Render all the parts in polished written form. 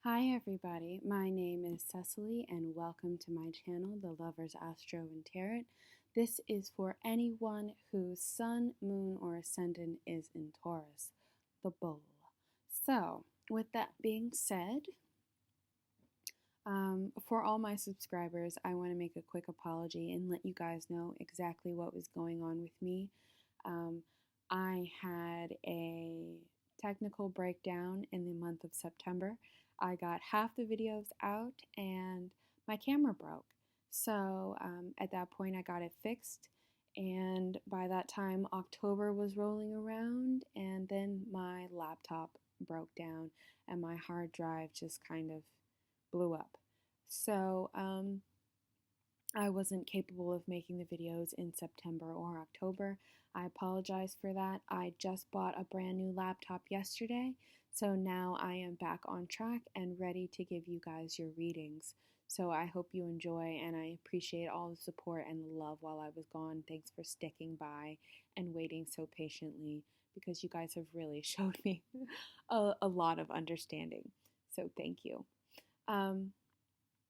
Hi everybody, my name is Cecily and welcome to my channel, The Lovers Astro and Tarot. This is for anyone whose sun, moon, or ascendant is in Taurus, the bull. So, with that being said, for all my subscribers, I want to make a quick apology and let you guys know exactly what was going on with me. I had a technical breakdown in the month of September. I got half the videos out and my camera broke. So at that point, I got it fixed. And by that time, October was rolling around, and then my laptop broke down and my hard drive just kind of blew up. So I wasn't capable of making the videos in September or October. I apologize for that. I just bought a brand new laptop yesterday, so now I am back on track and ready to give you guys your readings. So I hope you enjoy, and I appreciate all the support and the love while I was gone. Thanks for sticking by and waiting so patiently, because you guys have really showed me a lot of understanding. So thank you.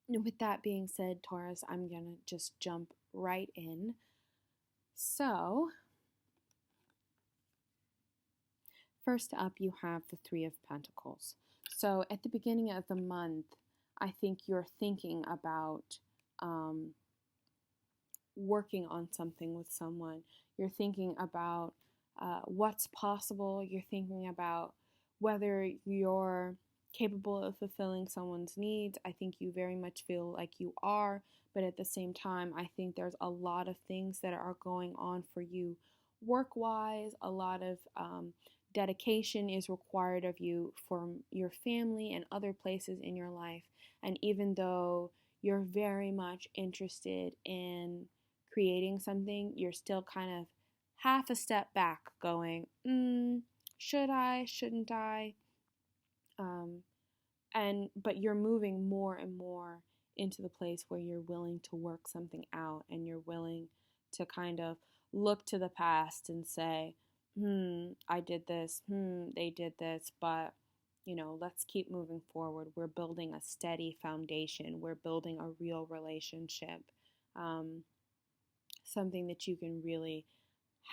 With that being said, Taurus, I'm going to just jump right in. So, first up, you have the Three of Pentacles. So, at the beginning of the month, I think you're thinking about working on something with someone. You're thinking about what's possible. You're thinking about whether you're capable of fulfilling someone's needs. I think you very much feel like you are, but at the same time, I think there's a lot of things that are going on for you work-wise. A lot of dedication is required of you from your family and other places in your life. And even though you're very much interested in creating something, you're still kind of half a step back going, should I, shouldn't I? But you're moving more and more into the place where you're willing to work something out, and you're willing to kind of look to the past and say, I did this, they did this, but let's keep moving forward. We're building a steady foundation. We're building a real relationship, something that you can really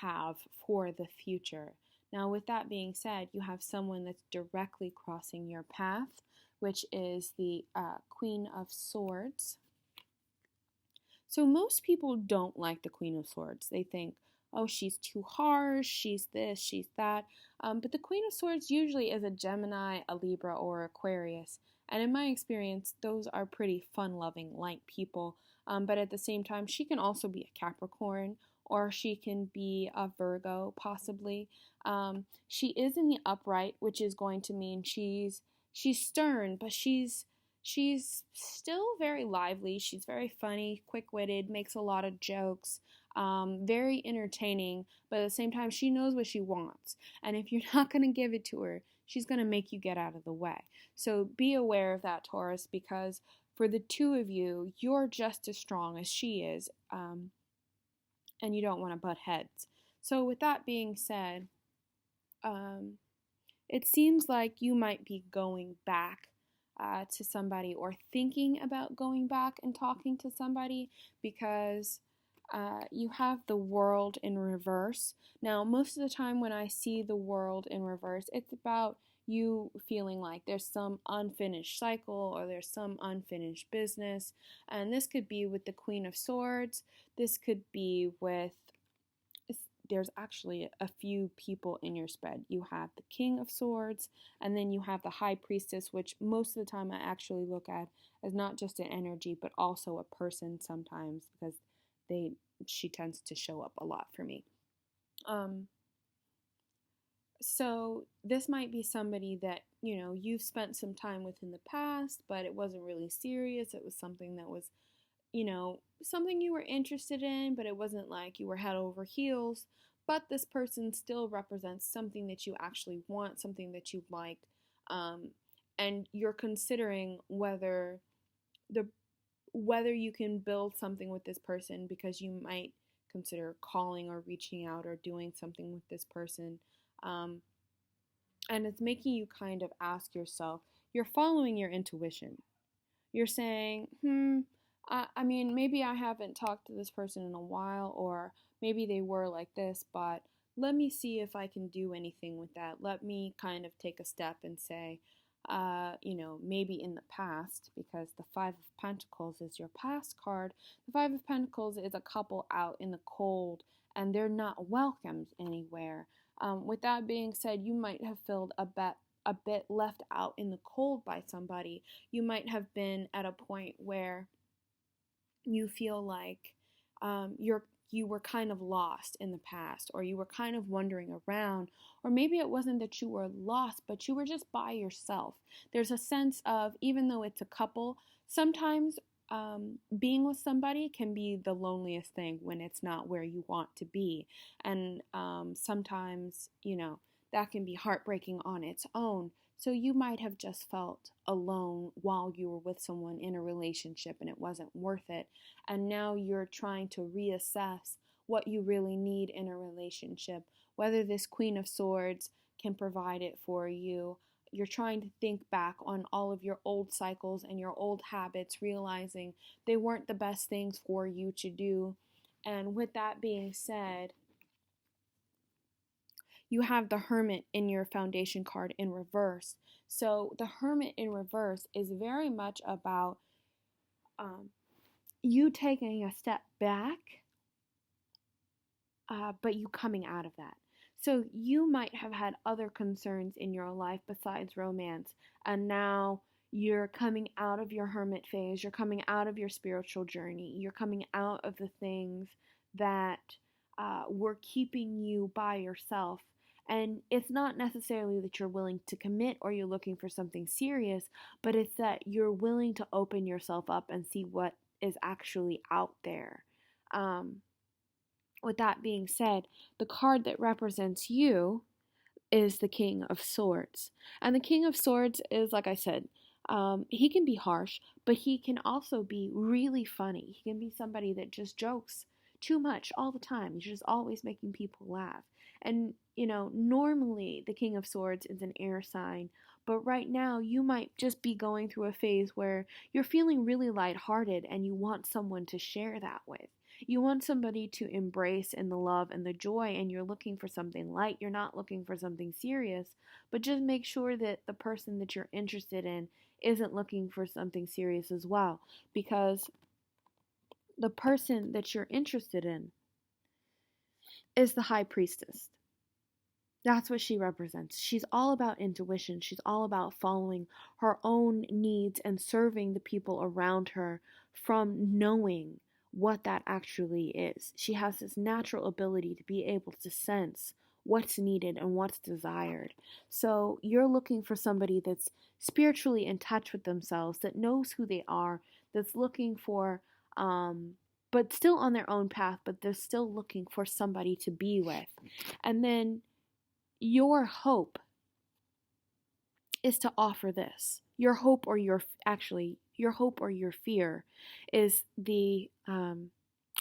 have for the future. Now, with that being said, you have someone that's directly crossing your path, which is the Queen of Swords. So most people don't like the Queen of Swords. They think, oh, she's too harsh, she's this, she's that. But the Queen of Swords usually is a Gemini, a Libra, or Aquarius. And in my experience, those are pretty fun-loving, light people. But at the same time, she can also be a Capricorn, or she can be a Virgo, possibly. She is in the upright, which is going to mean she's stern, but she's still very lively. She's very funny, quick-witted, makes a lot of jokes, very entertaining, but at the same time, she knows what she wants. And if you're not going to give it to her, she's going to make you get out of the way. So be aware of that, Taurus, because for the two of you, you're just as strong as she is, and you don't want to butt heads. So with that being said, it seems like you might be going back to somebody, or thinking about going back and talking to somebody, because you have the World in reverse. Now, most of the time when I see the World in reverse, it's about you feeling like there's some unfinished cycle, or there's some unfinished business. And this could be with the Queen of Swords. This could be with, there's actually a few people in your spread. You have the King of Swords, and then you have the High Priestess, which most of the time I actually look at as not just an energy, but also a person sometimes, because she tends to show up a lot for me. So this might be somebody that, you've spent some time with in the past, but it wasn't really serious. It was something that was, something you were interested in, but it wasn't like you were head over heels. But this person still represents something that you actually want, something that you like, and you're considering whether you can build something with this person, because you might consider calling or reaching out or doing something with this person. And it's making you kind of ask yourself, you're following your intuition. You're saying, I mean, maybe I haven't talked to this person in a while, or maybe they were like this, but let me see if I can do anything with that. Let me kind of take a step and say, maybe in the past, because the Five of Pentacles is your past card. The Five of Pentacles is a couple out in the cold and they're not welcomed anywhere. With that being said, you might have felt a bit left out in the cold by somebody. You might have been at a point where you feel like you were kind of lost in the past, or you were kind of wandering around, or maybe it wasn't that you were lost, but you were just by yourself. There's a sense of, even though it's a couple, sometimes being with somebody can be the loneliest thing when it's not where you want to be. And sometimes, that can be heartbreaking on its own. So you might have just felt alone while you were with someone in a relationship and it wasn't worth it. And now you're trying to reassess what you really need in a relationship, whether this Queen of Swords can provide it for you. You're trying to think back on all of your old cycles and your old habits, realizing they weren't the best things for you to do. And with that being said, you have the Hermit in your foundation card in reverse. So the Hermit in reverse is very much about you taking a step back, but you coming out of that. So you might have had other concerns in your life besides romance, and now you're coming out of your hermit phase, you're coming out of your spiritual journey, you're coming out of the things that were keeping you by yourself. And it's not necessarily that you're willing to commit or you're looking for something serious, but it's that you're willing to open yourself up and see what is actually out there. With that being said, the card that represents you is the King of Swords. And the King of Swords is, like I said, he can be harsh, but he can also be really funny. He can be somebody that just jokes too much all the time. He's just always making people laugh. And, normally the King of Swords is an air sign, but right now you might just be going through a phase where you're feeling really lighthearted and you want someone to share that with. You want somebody to embrace in the love and the joy, and you're looking for something light. You're not looking for something serious, but just make sure that the person that you're interested in isn't looking for something serious as well, because the person that you're interested in is the High Priestess. That's what she represents. She's all about intuition. She's all about following her own needs and serving the people around her from knowing what that actually is. She has this natural ability to be able to sense what's needed and what's desired. So you're looking for somebody that's spiritually in touch with themselves, that knows who they are, that's looking for, but still on their own path, but they're still looking for somebody to be with. And then your hope is to offer this. Your hope or your fear is the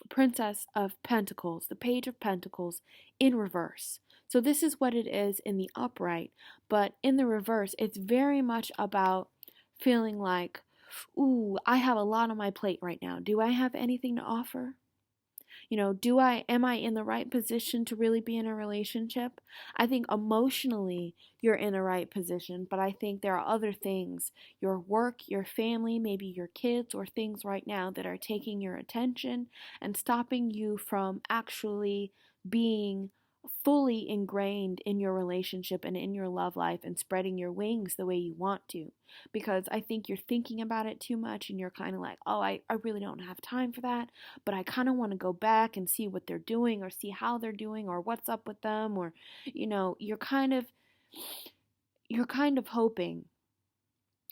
Princess of Pentacles, the Page of Pentacles in reverse. So this is what it is in the upright, but in the reverse, it's very much about feeling like, ooh, I have a lot on my plate right now. Do I have anything to offer? Am I in the right position to really be in a relationship? I think emotionally you're in the right position, but I think there are other things, your work, your family, maybe your kids, or things right now that are taking your attention and stopping you from actually being fully ingrained in your relationship and in your love life and spreading your wings the way you want to. Because I think you're thinking about it too much and you're kind of like, oh, I really don't have time for that, but I kind of want to go back and see what they're doing or see how they're doing or what's up with them, or, you're kind of hoping.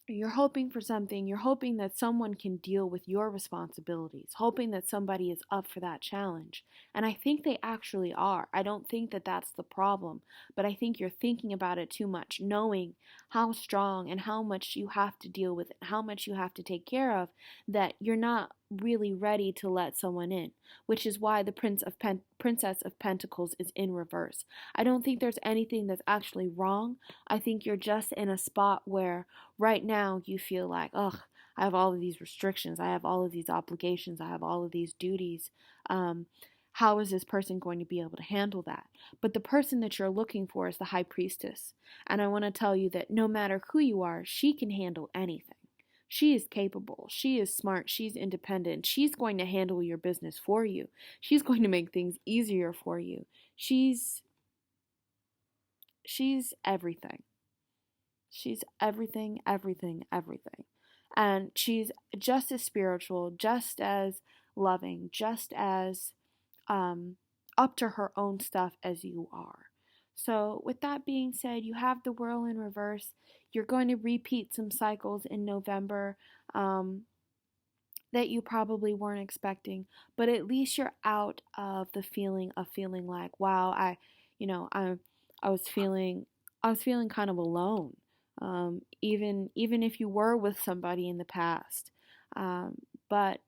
You're hoping for something. You're hoping that someone can deal with your responsibilities, hoping that somebody is up for that challenge. And I think they actually are. I don't think that that's the problem, but I think you're thinking about it too much, knowing how strong and how much you have to deal with and how much you have to take care of, that you're not really ready to let someone in, which is why the Princess of Pentacles is in reverse. I don't think there's anything that's actually wrong. I think you're just in a spot where right now you feel like, ugh, I have all of these restrictions, I have all of these obligations, I have all of these duties. How is this person going to be able to handle that? But the person that you're looking for is the High Priestess. And I want to tell you that no matter who you are, she can handle anything. She is capable. She is smart. She's independent. She's going to handle your business for you. She's going to make things easier for you. She's everything. She's everything, everything, everything. And she's just as spiritual, just as loving, just as up to her own stuff as you are. So with that being said, you have the Whirl in reverse. You're going to repeat some cycles in November that you probably weren't expecting, but at least you're out of the feeling of feeling like, wow, I was feeling kind of alone. Even if you were with somebody in the past, but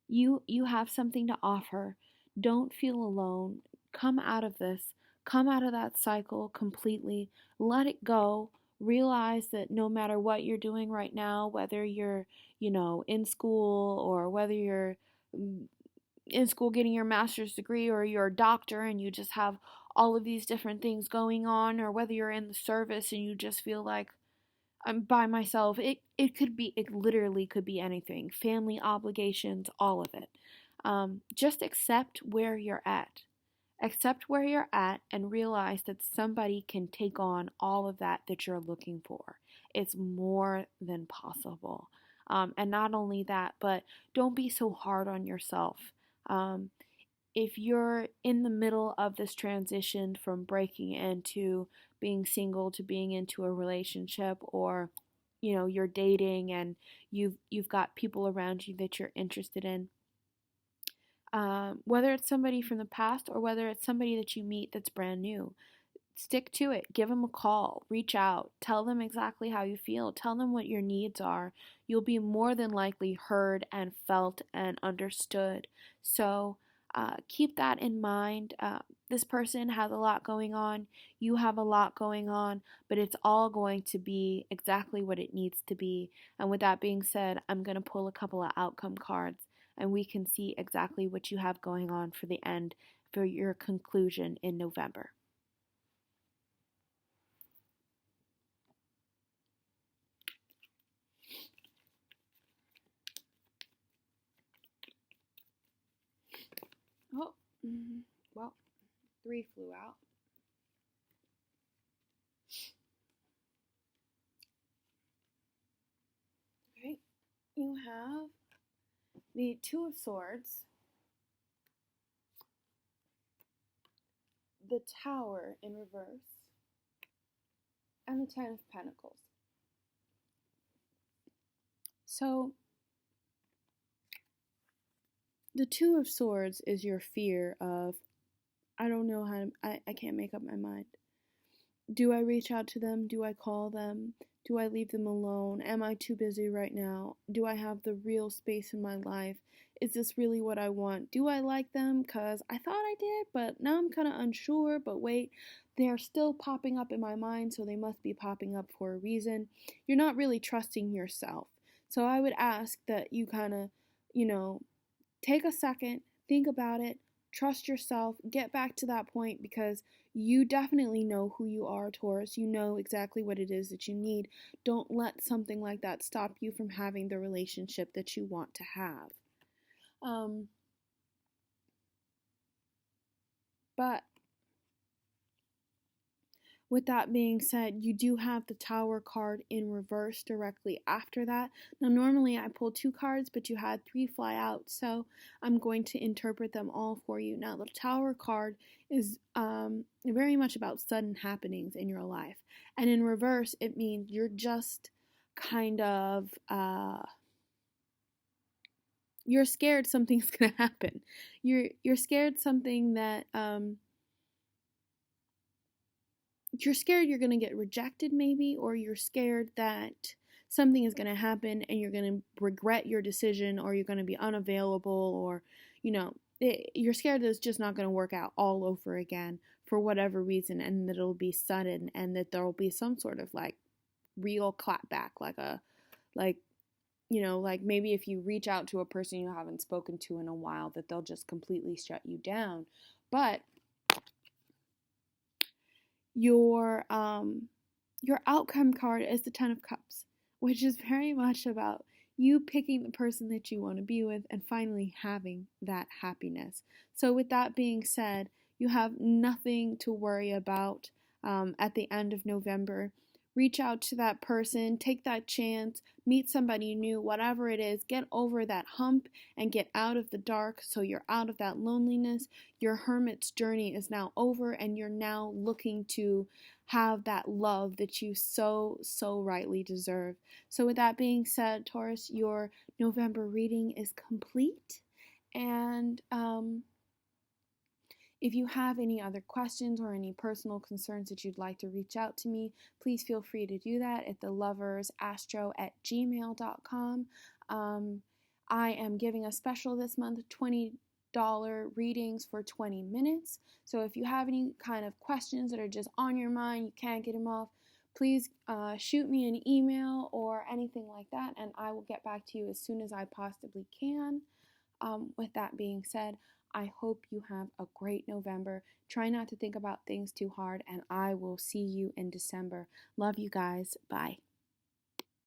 you have something to offer. Don't feel alone. Come out of this. Come out of that cycle completely. Let it go. Realize that no matter what you're doing right now, whether you're, in school, or whether you're in school getting your master's degree, or you're a doctor and you just have all of these different things going on, or whether you're in the service and you just feel like I'm by myself. It literally could be anything. Family obligations, all of it. Just accept where you're at. Accept where you're at and realize that somebody can take on all of that you're looking for. It's more than possible. And not only that, but don't be so hard on yourself. If you're in the middle of this transition from breaking into being single to being into a relationship, or you're dating and you've got people around you that you're interested in, whether it's somebody from the past or whether it's somebody that you meet that's brand new, stick to it. Give them a call. Reach out. Tell them exactly how you feel. Tell them what your needs are. You'll be more than likely heard and felt and understood. So keep that in mind. This person has a lot going on. You have a lot going on, but it's all going to be exactly what it needs to be. And with that being said, I'm going to pull a couple of outcome cards, and we can see exactly what you have going on for the end, for your conclusion in November. Oh, well, 3 flew out. Okay, you have the 2 of Swords, the Tower in reverse, and the 10 of Pentacles. So, the 2 of Swords is your fear of, I don't know how to, I can't make up my mind. Do I reach out to them? Do I call them? Do I leave them alone? Am I too busy right now? Do I have the real space in my life? Is this really what I want? Do I like them? Because I thought I did, but now I'm kind of unsure. But wait, they're still popping up in my mind, so they must be popping up for a reason. You're not really trusting yourself. So I would ask that you kind of, take a second, think about it, trust yourself, get back to that point, because you definitely know who you are, Taurus. You know exactly what it is that you need. Don't let something like that stop you from having the relationship that you want to have. But with that being said, you do have the Tower card in reverse directly after that. Now, normally I pull 2 cards, but you had 3 fly out, so I'm going to interpret them all for you. Now, the Tower card is very much about sudden happenings in your life. And in reverse, it means you're just kind of, you're scared something's going to happen. You're scared something that, you're scared you're going to get rejected maybe, or you're scared that something is going to happen and you're going to regret your decision, or you're going to be unavailable, or, you're scared that it's just not going to work out all over again for whatever reason, and that it'll be sudden, and that there'll be some sort of like real clapback, like maybe if you reach out to a person you haven't spoken to in a while, that they'll just completely shut you down. But your outcome card is the Ten of Cups, which is very much about you picking the person that you want to be with and finally having that happiness. So with that being said, you have nothing to worry about at the end of November. Reach out to that person, take that chance, meet somebody new, whatever it is, get over that hump and get out of the dark so you're out of that loneliness. Your hermit's journey is now over, and you're now looking to have that love that you so rightly deserve. So with that being said, Taurus, your November reading is complete. And if you have any other questions or any personal concerns that you'd like to reach out to me, please feel free to do that at theloversastro@gmail.com. I am giving a special this month, $20 readings for 20 minutes. So if you have any kind of questions that are just on your mind, you can't get them off, please shoot me an email or anything like that, and I will get back to you as soon as I possibly can. With that being said, I hope you have a great November. Try not to think about things too hard, and I will see you in December. Love you guys. Bye.